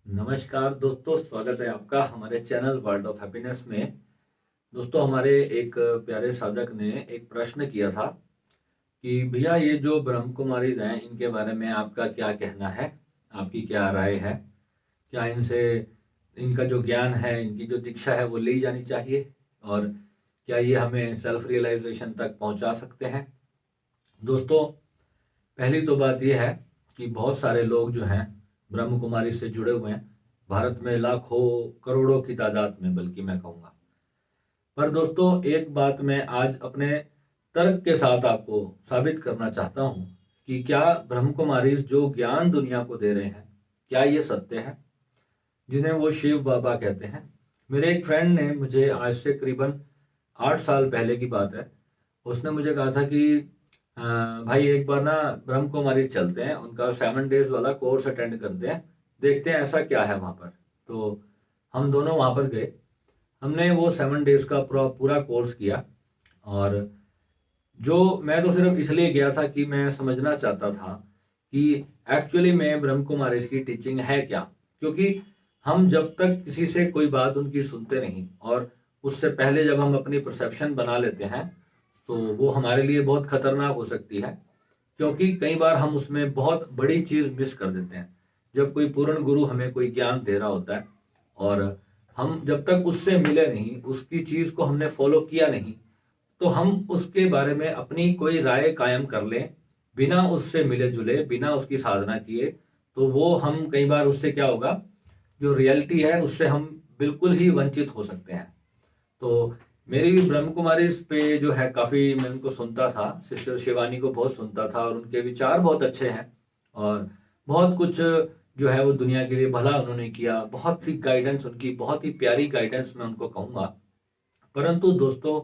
नमस्कार दोस्तों, स्वागत है आपका हमारे चैनल वर्ल्ड ऑफ हैप्पीनेस में। दोस्तों, हमारे एक प्यारे साधक ने एक प्रश्न किया था कि भैया ये जो ब्रह्म कुमारीज हैं इनके बारे में आपका क्या कहना है, आपकी क्या राय है? क्या इनसे इनका जो ज्ञान है, इनकी जो दीक्षा है वो ली जानी चाहिए, और क्या ये हमें सेल्फ रियलाइजेशन तक पहुंचा सकते हैं? दोस्तों, पहली तो बात यह है कि बहुत सारे लोग जो हैं ब्रह्म कुमारी से जुड़े हुए हैं, भारत में लाखों करोड़ों की तादाद में, बल्कि मैं कहूँगा। पर दोस्तों, एक बात मैं आज अपने तर्क के साथ आपको साबित करना चाहता हूँ कि क्या ब्रह्म कुमारी जो ज्ञान दुनिया को दे रहे हैं, क्या ये सत्य है, जिन्हें वो शिव बाबा कहते हैं। मेरे एक फ्रेंड ने मुझे आज से करीबन 8 साल पहले की बात है, उसने मुझे कहा था कि भाई एक बार ना ब्रह्म कुमारी चलते हैं, उनका 7 डेज वाला कोर्स अटेंड करते हैं, देखते हैं ऐसा क्या है वहाँ पर। तो हम दोनों वहाँ पर गए। हमने वो 7 डेज का पूरा पूरा कोर्स किया। और जो मैं तो सिर्फ इसलिए गया था कि मैं समझना चाहता था कि एक्चुअली में ब्रह्म कुमारी की टीचिंग है क्या। क्योंकि हम जब तक किसी से कोई बात उनकी सुनते नहीं, और उससे पहले जब हम अपनी परसेप्शन बना लेते हैं, तो वो हमारे लिए बहुत खतरनाक हो सकती है। क्योंकि कई बार हम उसमें बहुत बड़ी चीज मिस कर देते हैं। जब कोई पूर्ण गुरु हमें कोई ज्ञान दे रहा होता है, और हम जब तक उससे मिले नहीं, उसकी चीज को हमने फॉलो किया नहीं, तो हम उसके बारे में अपनी कोई राय कायम कर लें बिना उससे मिले जुले, बिना उसकी साधना किए, तो वो हम कई बार उससे क्या होगा, जो रियलिटी है उससे हम बिल्कुल ही वंचित हो सकते हैं। तो मेरी भी ब्रह्म कुमारी इस पे जो है काफी मैं उनको सुनता था, सिस्टर शिवानी को बहुत सुनता था, और उनके विचार बहुत अच्छे हैं। और बहुत कुछ जो है वो दुनिया के लिए भला उन्होंने किया, बहुत सी गाइडेंस उनकी, बहुत ही प्यारी गाइडेंस मैं उनको कहूंगा। परंतु दोस्तों,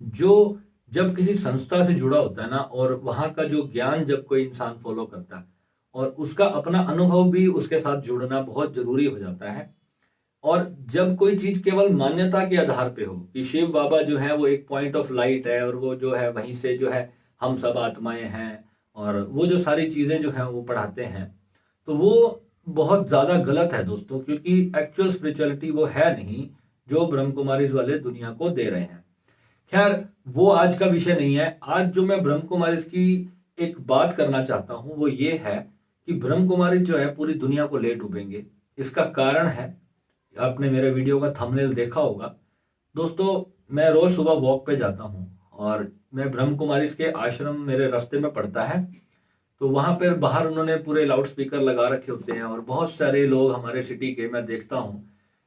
जो जब किसी संस्था से जुड़ा होता है ना, और वहां का जो ज्ञान जब कोई इंसान फॉलो करता है, और उसका अपना अनुभव भी उसके साथ जुड़ना बहुत जरूरी हो जाता है। और जब कोई चीज केवल मान्यता के आधार पे हो कि शिव बाबा जो है वो एक पॉइंट ऑफ लाइट है, और वो जो है वहीं से जो है हम सब आत्माएं हैं, और वो जो सारी चीजें जो है वो पढ़ाते हैं, तो वो बहुत ज्यादा गलत है दोस्तों। क्योंकि एक्चुअल स्पिरिचुअलिटी वो है नहीं जो ब्रह्म कुमारीज वाले दुनिया को दे रहे हैं। खैर, वो आज का विषय नहीं है। आज जो मैं ब्रह्म कुमारी की एक बात करना चाहता हूँ वो ये है कि ब्रह्म कुमारी जो है पूरी दुनिया को ले डूबेंगे। इसका कारण है, आपने मेरे वीडियो का थंबनेल देखा होगा दोस्तों, मैं रोज सुबह वॉक पे जाता हूँ, और मैं ब्रह्म कुमारी के आश्रम मेरे रास्ते में पड़ता है। तो वहां पर बाहर उन्होंने पूरे लाउड स्पीकर लगा रखे होते हैं, और बहुत सारे लोग हमारे सिटी के मैं देखता हूँ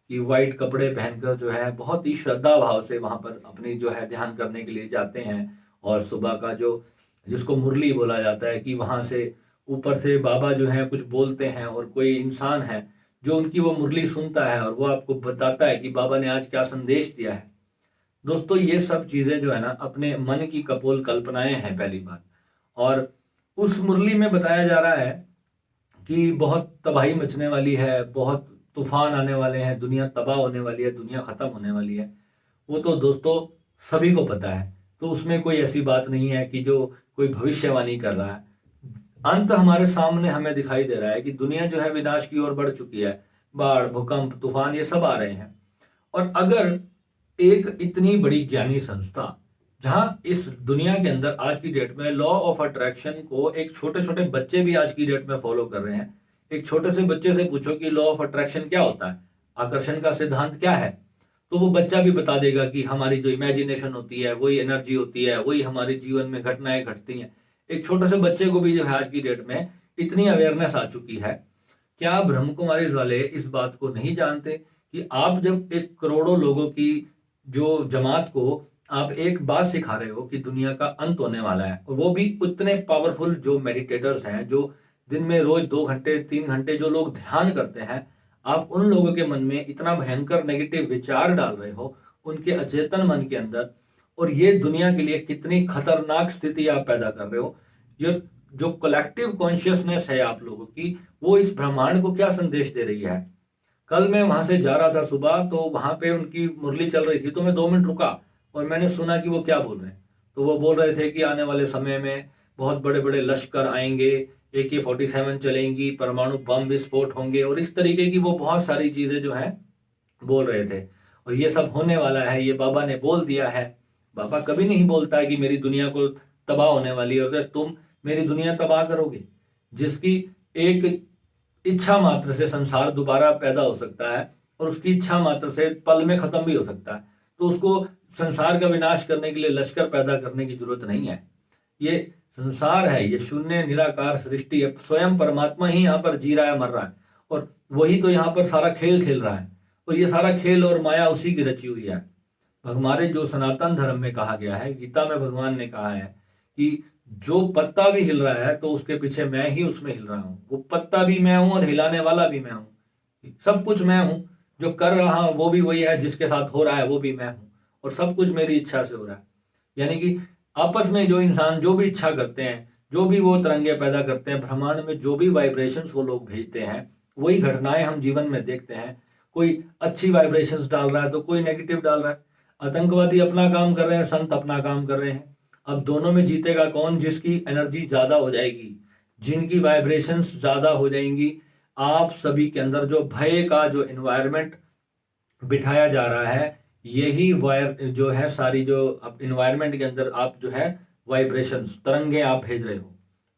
कि वाइट कपड़े पहनकर जो है बहुत ही श्रद्धा भाव से वहां पर अपनी जो है ध्यान करने के लिए जाते हैं। और सुबह का जो, जिसको मुरली बोला जाता है, कि वहां से ऊपर से बाबा जो है कुछ बोलते हैं, और कोई इंसान है जो उनकी वो मुरली सुनता है, और वो आपको बताता है कि बाबा ने आज क्या संदेश दिया है। दोस्तों, ये सब चीजें जो है ना अपने मन की कपोल कल्पनाएं हैं, पहली बात। और उस मुरली में बताया जा रहा है कि बहुत तबाही मचने वाली है, बहुत तूफान आने वाले हैं, दुनिया तबाह होने वाली है, दुनिया खत्म होने वाली है। वो तो दोस्तों सभी को पता है। तो उसमें कोई ऐसी बात नहीं है कि जो कोई भविष्यवाणी कर रहा है। अंत हमारे सामने हमें दिखाई दे रहा है कि दुनिया जो है विनाश की ओर बढ़ चुकी है। बाढ़, भूकंप, तूफान ये सब आ रहे हैं। और अगर एक इतनी बड़ी ज्ञानी संस्था, जहां इस दुनिया के अंदर आज की डेट में लॉ ऑफ अट्रैक्शन को एक छोटे छोटे बच्चे भी आज की डेट में फॉलो कर रहे हैं। एक छोटे से बच्चे से पूछो कि लॉ ऑफ अट्रैक्शन क्या होता है, आकर्षण का सिद्धांत क्या है, तो वो बच्चा भी बता देगा कि हमारी जो इमेजिनेशन होती है वही एनर्जी होती है, वही हमारे जीवन में घटनाएं घटती हैं। एक छोटे से बच्चे को भी जो है आज की डेट में इतनी अवेयरनेस आ चुकी है। क्या ब्रह्म कुमारीज वाले इस बात को नहीं जानते कि आप जब एक करोड़ों लोगों की जो जमात को आप एक बात सिखा रहे हो कि दुनिया का अंत होने वाला है, और वो भी उतने पावरफुल जो मेडिटेटर्स हैं, जो दिन में रोज 2 घंटे 3 घंटे जो लोग ध्यान करते हैं, आप उन लोगों के मन में इतना भयंकर नेगेटिव विचार डाल रहे हो उनके अचेतन मन के अंदर, और ये दुनिया के लिए कितनी खतरनाक स्थिति आप पैदा कर रहे हो। ये जो कलेक्टिव कॉन्शियसनेस है आप लोगों की, वो इस ब्रह्मांड को क्या संदेश दे रही है। कल मैं वहां से जा रहा था सुबह, तो वहां पे उनकी मुरली चल रही थी, तो मैं 2 मिनट रुका, और मैंने सुना कि वो क्या बोल रहे हैं। तो वो बोल रहे थे कि आने वाले समय में बहुत बड़े बड़े लश्कर आएंगे, AK-47 चलेंगी, परमाणु बम विस्फोट होंगे और इस तरीके की वो बहुत सारी चीजें जो हैं बोल रहे थे। और ये सब होने वाला है, ये बाबा ने बोल दिया है। बाबा कभी नहीं बोलता है कि मेरी दुनिया को तबाह होने वाली है और तुम मेरी दुनिया तबाह करोगे। जिसकी एक इच्छा मात्र से संसार दोबारा पैदा हो सकता है और उसकी इच्छा मात्र से पल में खत्म भी हो सकता है, तो उसको संसार का विनाश करने के लिए लश्कर पैदा करने की जरूरत नहीं है। ये संसार है, ये शून्य निराकार सृष्टि है, स्वयं परमात्मा ही यहाँ पर जी रहा है, मर रहा है और वही तो यहाँ पर सारा खेल खेल रहा है। और ये सारा खेल और माया उसी की रची हुई है। हमारे जो सनातन धर्म में कहा गया है, गीता में भगवान ने कहा है कि जो पत्ता भी हिल रहा है तो उसके पीछे मैं ही उसमें हिल रहा हूं। वो पत्ता भी मैं हूं और हिलाने वाला भी मैं हूं। सब कुछ मैं हूं, जो कर रहा हूं वो भी वही है, जिसके साथ हो रहा है वो भी मैं हूं और सब कुछ मेरी इच्छा से हो रहा है। यानी कि आपस में जो इंसान जो भी इच्छा करते हैं, जो भी वो तरंगे पैदा करते हैं, ब्रह्मांड में जो भी वाइब्रेशंस वो लोग भेजते हैं, वही घटनाएं हम जीवन में देखते हैं। कोई अच्छी वाइब्रेशंस डाल रहा है तो कोई नेगेटिव डाल रहा है। आतंकवादी अपना काम कर रहे हैं, संत अपना काम कर रहे हैं। अब दोनों में जीतेगा कौन? जिसकी एनर्जी ज्यादा हो जाएगी, जिनकी वाइब्रेशंस ज्यादा हो जाएंगी। आप सभी के अंदर जो भय का जो एनवायरनमेंट बिठाया जा रहा है, यही वायर जो है सारी जो एनवायरनमेंट के अंदर आप जो है वाइब्रेशंस तरंगे आप भेज रहे हो।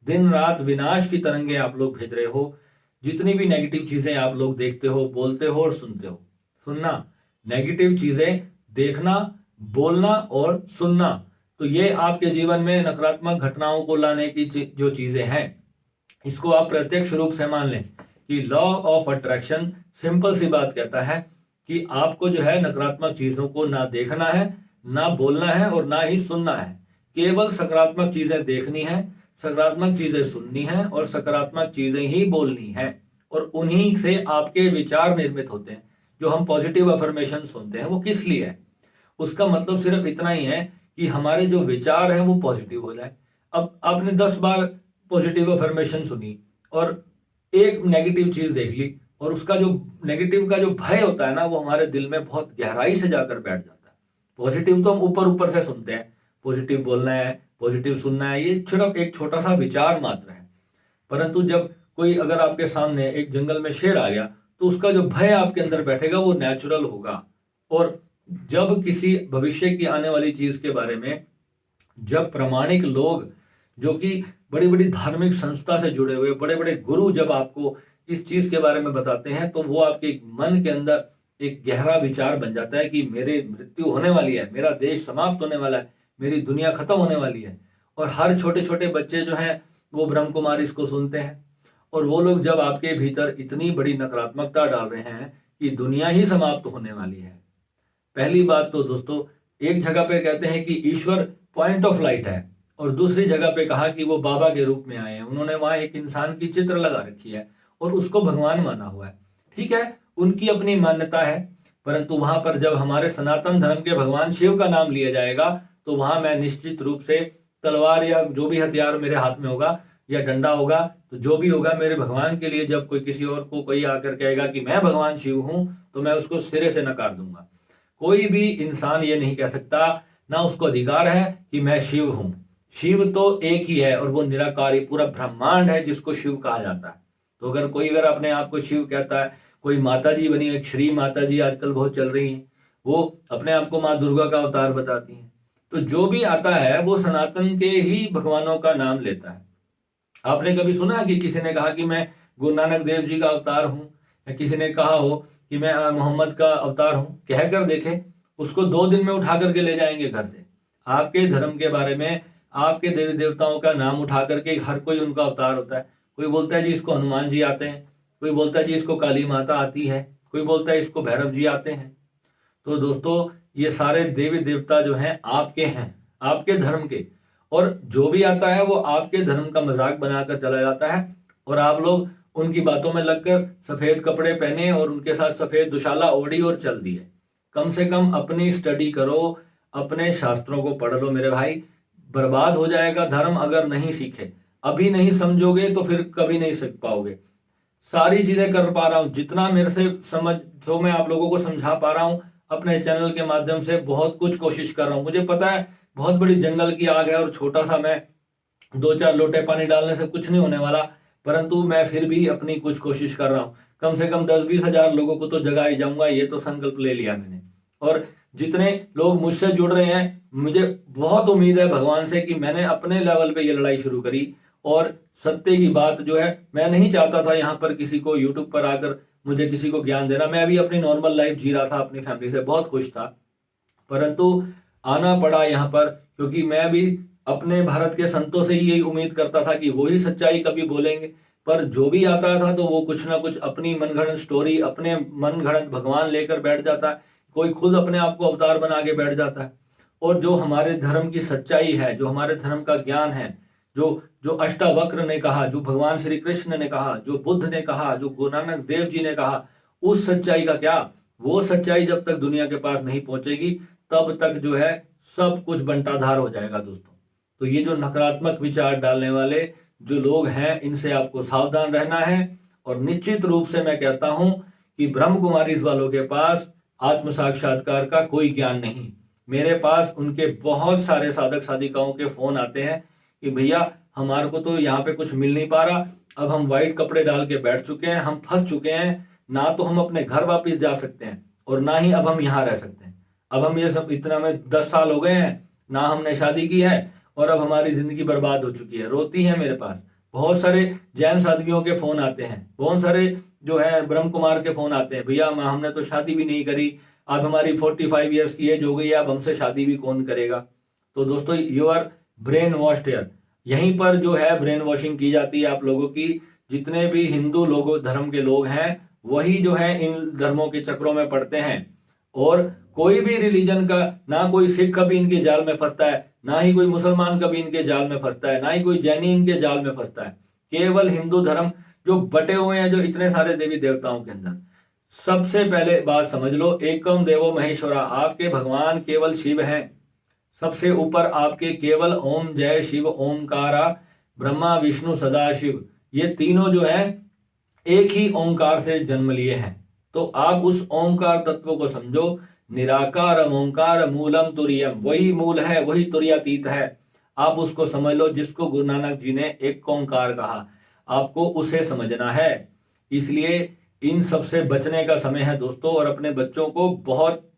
दिन रात विनाश की तरंगे आप लोग भेज रहे हो। जितनी भी नेगेटिव चीजें आप लोग देखते हो, बोलते हो और सुनते हो, सुनना नेगेटिव चीजें देखना, बोलना और सुनना, तो ये आपके जीवन में नकारात्मक घटनाओं को लाने की जो चीजें हैं, इसको आप प्रत्यक्ष रूप से मान लें कि लॉ ऑफ अट्रैक्शन सिंपल सी बात कहता है कि आपको जो है नकारात्मक चीजों को ना देखना है, ना बोलना है और ना ही सुनना है। केवल सकारात्मक चीजें देखनी है, सकारात्मक चीजें सुननी है और सकारात्मक चीजें ही बोलनी है। और उन्हीं से आपके विचार निर्मित होते हैं। जो हम पॉजिटिव अफर्मेशन सुनते हैं वो किस लिए है? उसका मतलब सिर्फ इतना ही है कि हमारे जो विचार हैं वो पॉजिटिव हो जाए। अब आपने 10 बार पॉजिटिव अफर्मेशन सुनी और एक नेगेटिव चीज देख ली, और उसका जो नेगेटिव का जो भय होता है ना, वो हमारे दिल में बहुत गहराई से जाकर बैठ जाता है। पॉजिटिव तो हम ऊपर ऊपर से सुनते हैं, पॉजिटिव बोलना है, पॉजिटिव सुनना है, ये सिर्फ एक छोटा सा विचार मात्र है। परंतु जब कोई अगर आपके सामने एक जंगल में शेर आ गया, तो उसका जो भय आपके अंदर बैठेगा वो नेचुरल होगा। और जब किसी भविष्य की आने वाली चीज के बारे में जब प्रामाणिक लोग जो कि बड़ी बड़ी धार्मिक संस्था से जुड़े हुए बड़े बड़े गुरु जब आपको इस चीज के बारे में बताते हैं, तो वो आपके मन के अंदर एक गहरा विचार बन जाता है कि मेरे मृत्यु होने वाली है, मेरा देश समाप्त होने वाला है, मेरी दुनिया खत्म होने वाली है। और हर छोटे छोटे बच्चे जो हैं वो ब्रह्म कुमारी इसको सुनते हैं। और वो लोग जब आपके भीतर इतनी बड़ी नकारात्मकता डाल रहे हैं कि दुनिया ही समाप्त होने वाली है। पहली बात तो दोस्तों, एक जगह पे कहते हैं कि ईश्वर पॉइंट ऑफ लाइट है और दूसरी जगह पे कहा कि वो बाबा के रूप में आए हैं। उन्होंने वहां एक इंसान की चित्र लगा रखी है और उसको भगवान माना हुआ है। ठीक है, उनकी अपनी मान्यता है, परंतु वहां पर जब हमारे सनातन धर्म के भगवान शिव का नाम लिया जाएगा, तो वहां मैं निश्चित रूप से तलवार या जो भी हथियार मेरे हाथ में होगा या डंडा होगा, तो जो भी होगा मेरे भगवान के लिए, जब कोई किसी और को कोई आकर कहेगा कि मैं भगवान शिव हूं, तो मैं उसको सिरे से नकार दूंगा। कोई भी इंसान ये नहीं कह सकता, ना उसको अधिकार है कि मैं शिव हूं। शिव तो एक ही है और वो निराकारी पूरा ब्रह्मांड है जिसको शिव कहा जाता है। तो अगर अपने आप को शिव कहता है, कोई माता जी बनी, एक श्री माता जी आजकल बहुत चल रही हैं, वो अपने आप को माँ दुर्गा का अवतार बताती हैं। तो जो भी आता है वो सनातन के ही भगवानों का नाम लेता है। आपने कभी सुना कि किसी ने कहा कि मैं गुरु नानक देव जी का अवतार हूं, या किसी ने कहा हो कि मैं मोहम्मद का अवतार हूं? कह कर देखे, उसको 2 दिन में उठा करके ले जाएंगे घर से। आपके धर्म के बारे में, आपके देवी देवताओं का नाम उठा करके हर कोई उनका अवतार होता है। कोई बोलता है जी इसको हनुमान जी आते हैं, कोई बोलता है जी इसको काली माता आती है, कोई बोलता है इसको भैरव जी आते हैं। तो दोस्तों, ये सारे देवी देवता जो हैं आपके हैं, आपके धर्म के, और जो भी आता है वो आपके धर्म का मजाक बनाकर चला जाता है। और आप लोग उनकी बातों में लगकर सफेद कपड़े पहने और उनके साथ सफेद दुशाला ओढ़ी और चल दिए। कम से कम अपनी स्टडी करो, अपने शास्त्रों को पढ़ लो मेरे भाई। बर्बाद हो जाएगा धर्म अगर नहीं सीखे। अभी नहीं समझोगे तो फिर कभी नहीं सीख पाओगे। सारी चीजें कर पा रहा हूं, जितना मेरे से समझ जो मैं आप लोगों को समझा पा रहा हूं अपने चैनल के माध्यम से, बहुत कुछ कोशिश कर रहा हूं। मुझे पता है बहुत बड़ी जंगल की आग है और छोटा सा मैं 2-4 लोटे पानी डालने से कुछ नहीं होने वाला। परंतु मैं फिर भी अपनी कुछ कोशिश कर रहा हूँ। कम से कम 10-20 हजार लोगों को तो जगा ही जाऊंगा, ये तो संकल्प ले लिया मैंने। और जितने लोग मुझसे जुड़ रहे हैं, मुझे बहुत उम्मीद है भगवान से कि मैंने अपने लेवल पे ये लड़ाई शुरू करी। और सत्य की बात जो है, मैं नहीं चाहता था यहाँ पर किसी को यूट्यूब पर आकर मुझे किसी को ज्ञान देना। मैं अभी अपनी नॉर्मल लाइफ जी रहा था, अपनी फैमिली से बहुत खुश था, परंतु आना पड़ा यहाँ पर क्योंकि मैं भी अपने भारत के संतों से ही यही उम्मीद करता था कि वो ही सच्चाई कभी बोलेंगे। पर जो भी आता था तो वो कुछ ना कुछ अपनी मनगढ़ंत स्टोरी, अपने मनगढ़ंत भगवान लेकर बैठ जाता है। कोई खुद अपने आप को अवतार बना के बैठ जाता है। और जो हमारे धर्म की सच्चाई है, जो हमारे धर्म का ज्ञान है, जो जो अष्टावक्र ने कहा, जो भगवान श्री कृष्ण ने कहा, जो बुद्ध ने कहा, जो गुरु नानक देव जी ने कहा, उस सच्चाई का क्या, वो सच्चाई जब तक दुनिया के पास नहीं पहुंचेगी तब तक जो है सब कुछ बंटाधार हो जाएगा दोस्तों। तो ये जो नकारात्मक विचार डालने वाले जो लोग हैं, इनसे आपको सावधान रहना है। और निश्चित रूप से मैं कहता हूं कि ब्रह्म कुमारीज वालों के पास आत्म साक्षात्कार का कोई ज्ञान नहीं। मेरे पास उनके बहुत सारे साधक साधिकाओं के फोन आते हैं कि भैया हमारे को तो यहाँ पे कुछ मिल नहीं पा रहा, अब हम व्हाइट कपड़े डाल के बैठ चुके हैं, हम फंस चुके हैं, ना तो हम अपने घर वापस जा सकते हैं और ना ही अब हम यहाँ रह सकते हैं। अब हम ये सब इतना में 10 साल हो गए हैं, ना हमने शादी की है और अब हमारी जिंदगी बर्बाद हो चुकी है। रोती है मेरे पास बहुत सारे जैन साधवियों के फोन आते हैं, बहुत सारे जो है ब्रह्म कुमार के फोन आते हैं, भैया हमने तो शादी भी नहीं करी, अब हमारी 45 ईयर्स की एज हो गई है, अब हमसे शादी भी कौन करेगा। तो दोस्तों you our brain washed here. यहीं पर जो है ब्रेन वॉशिंग की जाती है आप लोगों की। जितने भी हिंदू लोगों धर्म के लोग हैं वही जो है इन धर्मों के चक्रों में पड़ते हैं। और कोई भी रिलीजन का, ना कोई सिख कभी इनके जाल में फंसता है, ना ही कोई मुसलमान कभी इनके जाल में फंसता है, ना ही कोई जैनी इनके जाल में फंसता है। केवल हिंदू धर्म जो बटे हुए हैं, जो इतने सारे देवी देवताओं के अंदर। सबसे पहले बात समझ लो, एकम देवो महेश्वरा, आपके भगवान केवल शिव हैं। सबसे ऊपर आपके केवल ओम जय शिव ओमकारा, ब्रह्मा विष्णु सदाशिव, ये तीनों जो है एक ही ओंकार से जन्म लिए हैं। तो आप उस ओंकार तत्व को समझो। निराकार ओंकार मूलम तुरियम, वही मूल है, वही तुर्यातीत है। आप उसको समझ लो, जिसको गुरु नानक जी ने एक ओंकार कहा, आपको उसे समझना है। इसलिए इन सबसे बचने का समय है दोस्तों। और अपने बच्चों को बहुत,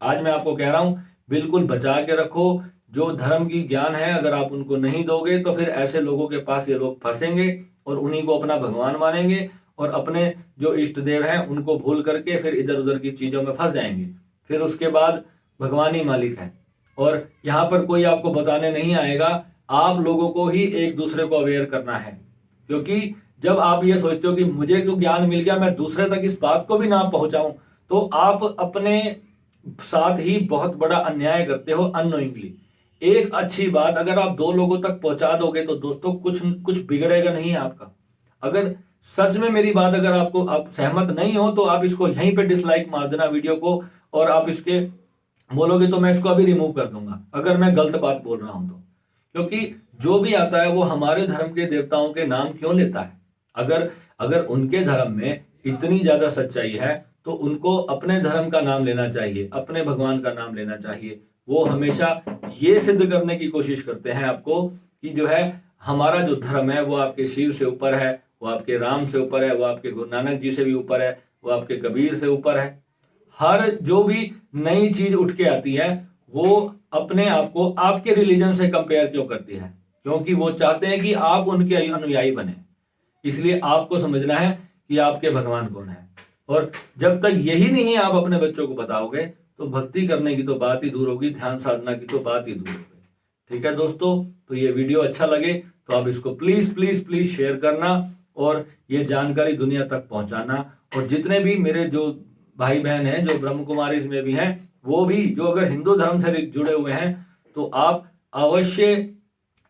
आज मैं आपको कह रहा हूं, बिल्कुल बचा के रखो। जो धर्म की ज्ञान है अगर आप उनको नहीं दोगे तो फिर ऐसे लोगों के पास ये लोग फंसेंगे और उन्हीं को अपना भगवान मानेंगे और अपने जो इष्ट देव हैं उनको भूल करके फिर इधर उधर की चीजों में फंस जाएंगे। फिर उसके बाद भगवान ही मालिक है और यहाँ पर कोई आपको बताने नहीं आएगा। आप लोगों को ही एक दूसरे को अवेयर करना है। क्योंकि जब आप ये सोचते हो कि मुझे जो ज्ञान मिल गया मैं दूसरे तक इस बात को भी ना पहुंचाऊं, तो आप अपने साथ ही बहुत बड़ा अन्याय करते हो अननोइंगली। एक अच्छी बात अगर आप 2 लोगों तक पहुंचा दोगे तो दोस्तों कुछ कुछ बिगड़ेगा नहीं आपका। अगर सच में मेरी बात अगर आपको आप सहमत नहीं हो तो आप इसको यहीं पे डिसलाइक मार देना वीडियो को, और आप इसके बोलोगे तो मैं इसको अभी रिमूव कर दूंगा अगर मैं गलत बात बोल रहा हूं तो। क्योंकि जो भी आता है वो हमारे धर्म के देवताओं के नाम क्यों लेता है? अगर अगर उनके धर्म में इतनी ज्यादा सच्चाई है तो उनको अपने धर्म का नाम लेना चाहिए, अपने भगवान का नाम लेना चाहिए। वो हमेशा ये सिद्ध करने की कोशिश करते हैं आपको कि जो है हमारा जो धर्म है वो आपके शिव से ऊपर है, वो आपके राम से ऊपर है, वो आपके गुरु नानक जी से भी ऊपर है, वो आपके कबीर से ऊपर है। हर जो भी नई चीज उठ के आती है वो अपने आप को आपके रिलीजन से कंपेयर क्यों करती है? क्योंकि वो चाहते हैं कि आप उनके अनुयायी बने। इसलिए आपको समझना है कि आपके भगवान कौन है। और जब तक यही नहीं आप अपने बच्चों को बताओगे तो भक्ति करने की तो बात ही दूर होगी, ध्यान साधना की तो बात ही दूर होगी। ठीक है दोस्तों, तो ये वीडियो अच्छा लगे तो आप इसको प्लीज प्लीज प्लीज शेयर करना और ये जानकारी दुनिया तक पहुंचाना। और जितने भी मेरे जो भाई बहन हैं जो ब्रह्म कुमारीज में भी हैं, वो भी जो अगर हिंदू धर्म से जुड़े हुए हैं तो आप अवश्य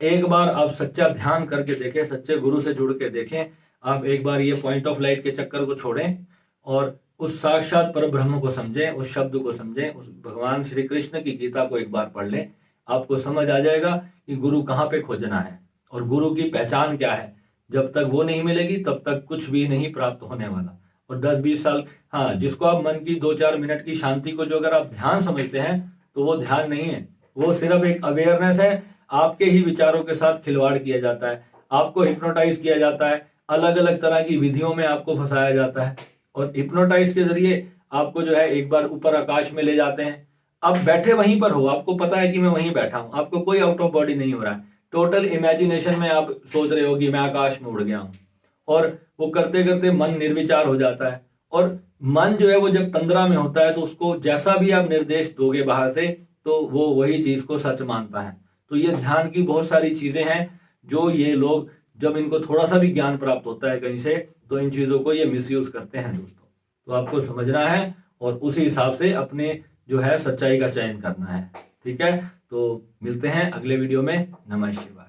एक बार आप सच्चा ध्यान करके देखें, सच्चे गुरु से जुड़ के देखें। आप एक बार ये पॉइंट ऑफ लाइट के चक्कर को छोड़ें और उस साक्षात पर ब्रह्म को समझें, उस शब्द को समझें, उस भगवान श्री कृष्ण की गीता को एक बार पढ़ लें। आपको समझ आ जाएगा कि गुरु कहाँ पे खोजना है और गुरु की पहचान क्या है। जब तक वो नहीं मिलेगी तब तक कुछ भी नहीं प्राप्त होने वाला। और 10-20 साल, हाँ, जिसको आप मन की 2-4 मिनट की शांति को जो अगर आप ध्यान समझते हैं तो वो ध्यान नहीं है, वो सिर्फ एक अवेयरनेस है। आपके ही विचारों के साथ खिलवाड़ किया जाता है, आपको हिप्नोटाइज किया जाता है, अलग अलग तरह की विधियों में आपको फंसाया जाता है और हिप्नोटाइज के जरिए आपको जो है एक बार ऊपर आकाश में ले जाते हैं। आप बैठे वहीं पर हो, आपको पता है कि मैं वहीं बैठा हूं, आपको कोई आउट ऑफ बॉडी नहीं हो रहा है, टोटल इमेजिनेशन में आप सोच रहे हो कि मैं आकाश में उड़ गया हूं। और वो करते करते मन निर्विचार हो जाता है और मन जो है वो जब तंद्रा में होता है तो उसको जैसा भी आप निर्देश दोगे बाहर से तो वो वही चीज को सच मानता है। तो ये ध्यान की बहुत सारी चीजें हैं जो ये लोग, जब इनको थोड़ा सा भी ज्ञान प्राप्त होता है कहीं से, तो इन चीजों को ये मिसयूज करते हैं दोस्तों। तो आपको समझना है और उसी हिसाब से अपने जो है सच्चाई का चयन करना है। ठीक है, तो मिलते हैं अगले वीडियो में। नमः शिवाय।